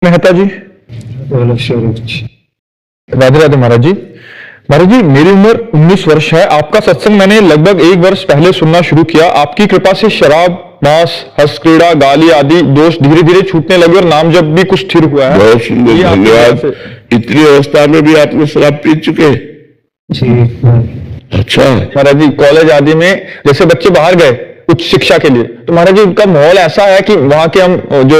मेहता जी। राधे राधे महाराज जी। महाराज जी, मेरी उम्र 19 वर्ष है। आपका सत्संग मैंने लगभग 1 वर्ष पहले सुनना शुरू किया। आपकी कृपा से शराब, मांस, हंस क्रीड़ा, गाली आदि दोष धीरे धीरे छूटने लगे और नाम जब भी कुछ स्थिर हुआ है। बहुत सुंदर, धन्यवाद। इतनी अवस्था में भी आपने शराब पी चुके? जी। अच्छा महाराज जी, कॉलेज आदि में जैसे बच्चे बाहर गए उच्च शिक्षा के लिए, तो महाराज जी उनका माहौल ऐसा है कि वहां के हम जो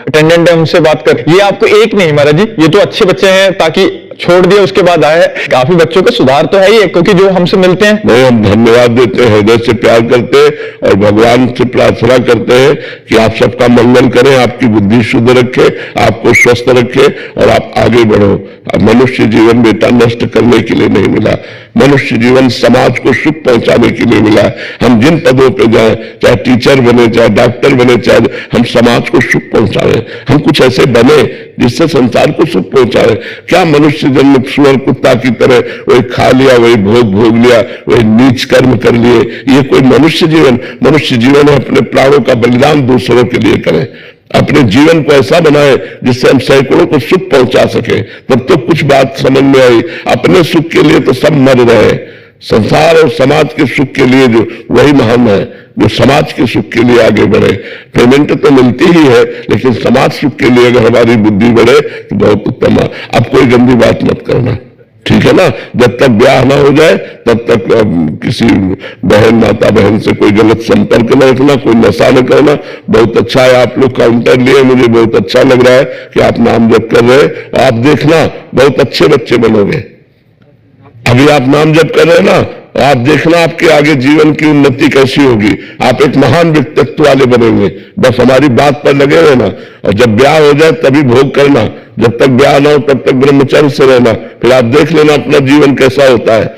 अटेंडेंट है उनसे बात कर, ये आपको एक नहीं महाराज जी, ये तो अच्छे बच्चे हैं ताकि छोड़ दिया उसके बाद आए हैं। काफी बच्चों का सुधार तो है ही, क्योंकि जो हमसे मिलते हैं। नहीं, हम धन्यवाद देते हैं, हृदय से प्यार करते हैं और भगवान से प्रार्थना करते हैं कि आप सबका मंगल करें, आपकी बुद्धि शुद्ध रखे, आपको स्वस्थ रखे और आप आगे बढ़ो। मनुष्य जीवन बेटा नष्ट करने के लिए नहीं मिला, मनुष्य जीवन समाज को सुख पहुंचाने के लिए मिला। हम जिन पदों पे जाएं, चाहे टीचर बने, चाहे डॉक्टर बने, चाहे हम समाज को सुख पहुंचाएं, हम कुछ ऐसे बने जिससे संसार को सुख पहुंचाए। क्या मनुष्य जन्म सुअर कुत्ता की तरह वही खा लिया, वही भोग भोग लिया, वही नीच कर्म कर लिए? ये कोई मनुष्य जीवन? मनुष्य जीवन है अपने प्राणों का बलिदान दूसरों के लिए करें, अपने जीवन को ऐसा बनाए जिससे हम सैकड़ों को सुख पहुंचा सके। तब तो कुछ बात समझ में आई। अपने सुख के लिए तो सब मर रहे, संसार और समाज के सुख के लिए जो वही महान है जो समाज के सुख के लिए आगे बढ़े। पेमेंट तो मिलती ही है, लेकिन समाज सुख के लिए अगर हमारी बुद्धि बढ़े तो बहुत उत्तम है। अब कोई गंदी बात मत करना, ठीक है ना? जब तक ब्याह ना हो जाए तब तक किसी बहन, माता बहन से कोई गलत संपर्क न रखना, कोई नशा न करना। बहुत अच्छा है आप लोग काउंटर लिए, मुझे बहुत अच्छा लग रहा है कि आप नाम जप कर रहे हैं। आप देखना बहुत अच्छे बच्चे बनोगे। अभी आप नाम जप कर रहे हैं ना, आप देखना आपके आगे जीवन की उन्नति कैसी होगी। आप एक महान व्यक्तित्व वाले बनेंगे। बस हमारी बात पर लगे रहना, और जब ब्याह हो जाए तभी भोग करना। जब तक ब्याह ना हो तब तक ब्रह्मचर्य से रहना, फिर आप देख लेना अपना जीवन कैसा होता है।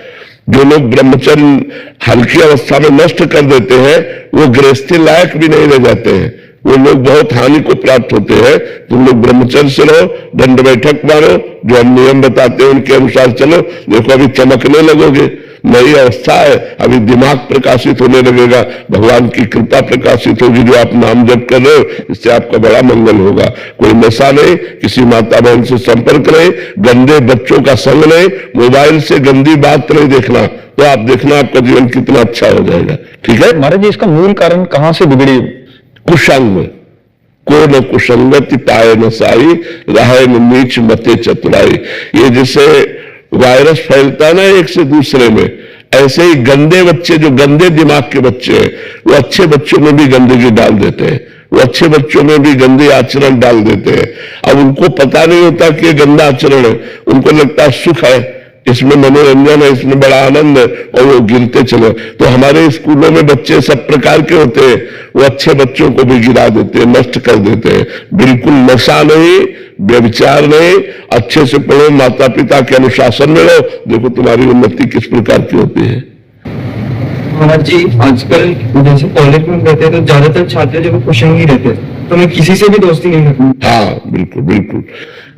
जो लोग ब्रह्मचर्य हल्की अवस्था में नष्ट कर देते हैं वो गृहस्थी लायक भी नहीं रह जाते हैं, वो लोग बहुत हानि को प्राप्त होते हैं। तुम लोग ब्रह्मचर्य से रहो, दंड बैठक मारो, जो हम नियम बताते हैं उनके अनुसार चलो। देखो अभी चमकने लगोगे, नई अवस्था है, अभी दिमाग प्रकाशित होने लगेगा, भगवान की कृपा प्रकाशित होगी। जो आप नाम जप कर रहे हो इससे आपका बड़ा मंगल होगा। कोई नशा नहीं, किसी माता बहन से संपर्क नहीं, गंदे बच्चों का संग नहीं, मोबाइल से गंदी बात नहीं देखना, तो आप देखना आपका जीवन कितना अच्छा हो जाएगा। ठीक है महाराज जी, इसका मूल कारण कहां से बिगड़ी? कुसंग, को न कुसंगति पाए न साई, राहे न नीच मते चतुराई। ये जैसे वायरस फैलता है ना एक से दूसरे में, ऐसे ही गंदे बच्चे, जो गंदे दिमाग के बच्चे हैं, वो अच्छे बच्चों में भी गंदगी डाल देते हैं, वो अच्छे बच्चों में भी गंदे आचरण डाल देते हैं। अब उनको पता नहीं होता कि ये गंदा आचरण है, उनको लगता है सुख है, इसमें मनोरंजन है, इसमें बड़ा आनंद है, और वो गिरते चले। तो हमारे स्कूलों में बच्चे सब प्रकार के होते हैं, वो अच्छे बच्चों को भी गिरा देते हैं, नष्ट कर देते हैं। बिल्कुल नशा नहीं, व्यभिचार नहीं, अच्छे से पढ़ो, माता पिता के अनुशासन में रहो, देखो तुम्हारी उन्नति किस प्रकार की होती है। महाराज जी, आजकल जैसे कॉलेज में रहते हैं तो ज्यादातर छात्र जो कुशंग ही रहते हैं, तो मैं किसी से भी दोस्ती नहीं रखूं। हाँ बिल्कुल बिल्कुल।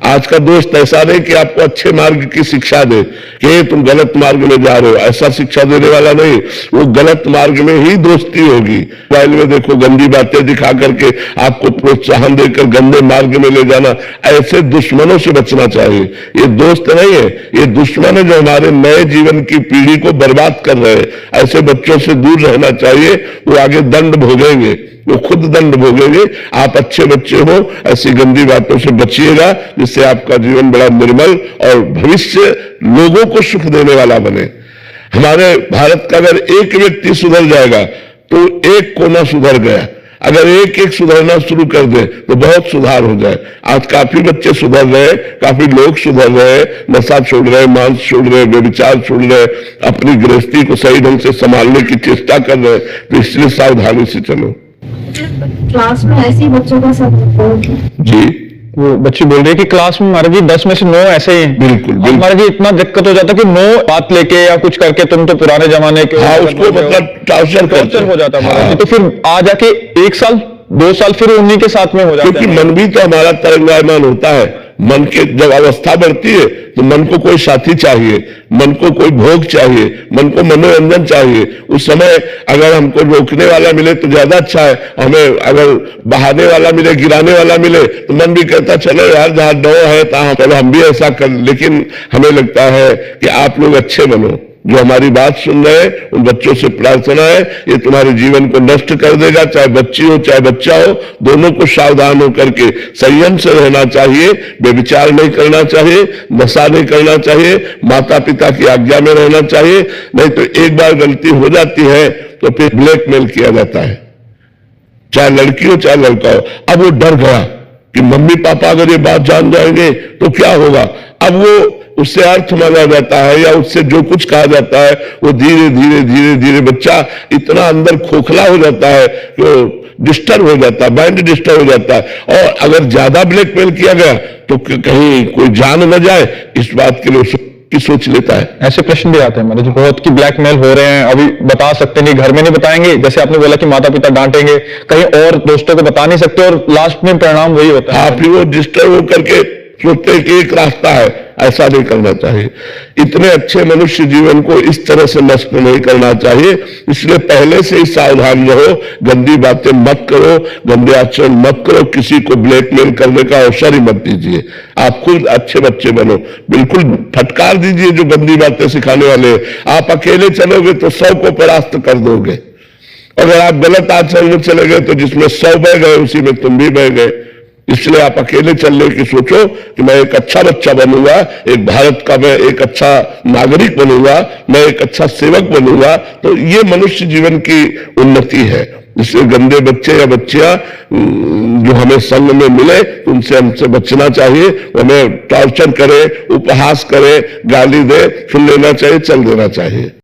आज का दोस्त ऐसा नहीं कि आपको अच्छे मार्ग की शिक्षा दे कि तुम गलत मार्ग में जा रहे हो, ऐसा शिक्षा देने वाला नहीं। वो गलत मार्ग में ही दोस्ती होगी। मोबाइल में देखो गंदी बातें दिखा करके आपको प्रोत्साहन देकर गंदे मार्ग में ले जाना, ऐसे दुश्मनों से बचना चाहिए। ये दोस्त नहीं है, ये दुश्मन है जो हमारे नए जीवन की पीढ़ी को बर्बाद कर रहे हैं। ऐसे बच्चों से दूर रहना चाहिए, वो आगे दंड भोगेंगे, वो खुद दंड भोगेंगे। आप अच्छे बच्चे हो, ऐसी गंदी बातों से बचिएगा जिससे आपका जीवन बड़ा निर्मल और भविष्य लोगों को सुख देने वाला बने। हमारे भारत का अगर एक व्यक्ति सुधर जाएगा तो एक कोना सुधर गया। अगर एक एक सुधरना शुरू कर दे तो बहुत सुधार हो जाए। आज काफी बच्चे सुधर रहे, काफी लोग सुधर रहे, नशा छोड़ रहे, मांस छोड़ रहे, व्यभिचार छोड़ रहे, अपनी गृहस्थी को सही ढंग से संभालने की चेष्टा कर रहे। तो इसलिए सावधानी से चलो। क्लास में ऐसे ही बच्चों का सब जी, वो बच्ची बोल रही है कि क्लास में महाराज जी 10 में से 9 ऐसे ही हैं। बिल्कुल बिल्कुल। महाराज जी इतना दिक्कत हो जाता है कि 9 बात लेके या कुछ करके, तुम तो पुराने जमाने के, हाँ, उसको मतलब टॉर्चर हो जाता है महाराज जी। हाँ। तो फिर आ जाके 1 साल 2 साल फिर उन्हीं के साथ में हो जाता है। क्योंकि मन भी तो हमारा तरंगायमान होता है, मन के जब अवस्था बढ़ती है तो मन को कोई साथी चाहिए, मन को कोई भोग चाहिए, मन को मनोरंजन चाहिए। उस समय अगर हमको रोकने वाला मिले तो ज्यादा अच्छा है, हमें अगर बहाने वाला मिले, गिराने वाला मिले तो मन भी कहता चलो यार जहां डो है तहां चलो हम भी ऐसा कर। लेकिन हमें लगता है कि आप लोग अच्छे बनो। जो हमारी बात सुन रहे हैं उन बच्चों से प्रार्थना है, ये तुम्हारे जीवन को नष्ट कर देगा, चाहे बच्ची हो चाहे बच्चा हो, दोनों को सावधान होकर के संयम से रहना चाहिए, बेविचार नहीं करना चाहिए, नशा नहीं करना चाहिए, माता पिता की आज्ञा में रहना चाहिए। नहीं तो एक बार गलती हो जाती है तो फिर ब्लैकमेल किया जाता है, चाहे लड़की हो चाहे लड़का हो। अब वो डर गया कि मम्मी पापा अगर ये बात जान जाएंगे तो क्या होगा। अब वो उससे अर्थ मांगा जाता है या उससे जो कुछ कहा जाता है वो धीरे धीरे धीरे धीरे बच्चा इतना अंदर खोखला हो जाता है, तो डिस्टर्ब हो जाता है, माइंड डिस्टर्ब हो जाता है। और अगर ज्यादा ब्लैकमेल किया गया तो कहीं कोई जान न जाए इस बात के लिए की सोच लेता है। ऐसे प्रश्न भी आते हैं महाराज बहुत कि ब्लैकमेल हो रहे हैं, अभी बता सकते नहीं, घर में नहीं बताएंगे, जैसे आपने बोला कि माता पिता डांटेंगे, कहीं और दोस्तों को बता नहीं सकते और लास्ट में परिणाम वही होता है। आप ही वो डिस्टर्ब होकर के सोचते हैं कि एक रास्ता है, ऐसा नहीं करना चाहिए। इतने अच्छे मनुष्य जीवन को इस तरह से नष्ट नहीं करना चाहिए। इसलिए पहले से ही सावधान रहो, गंदी बातें मत करो, गंदे आचरण मत करो, किसी को ब्लैकमेल करने का अवसर ही मत दीजिए। आप खुद अच्छे बच्चे बनो, बिल्कुल फटकार दीजिए जो गंदी बातें सिखाने वाले हैं। आप अकेले चलोगे तो 100 को परास्त कर दोगे, अगर आप गलत आचरण में चले गए तो जिसमें 100 बह गए उसी में तुम भी बह गए। इसलिए आप अकेले चलने की सोचो कि मैं एक अच्छा बच्चा बनूंगा, एक भारत का मैं एक अच्छा नागरिक बनूंगा, मैं एक अच्छा सेवक बनूंगा, तो ये मनुष्य जीवन की उन्नति है। इसलिए गंदे बच्चे या बच्चियां जो हमें संग में मिले तो उनसे हमसे बचना चाहिए। हमें टॉर्चर करे, उपहास करे, गाली दे, सुन लेना चाहिए, चल देना चाहिए।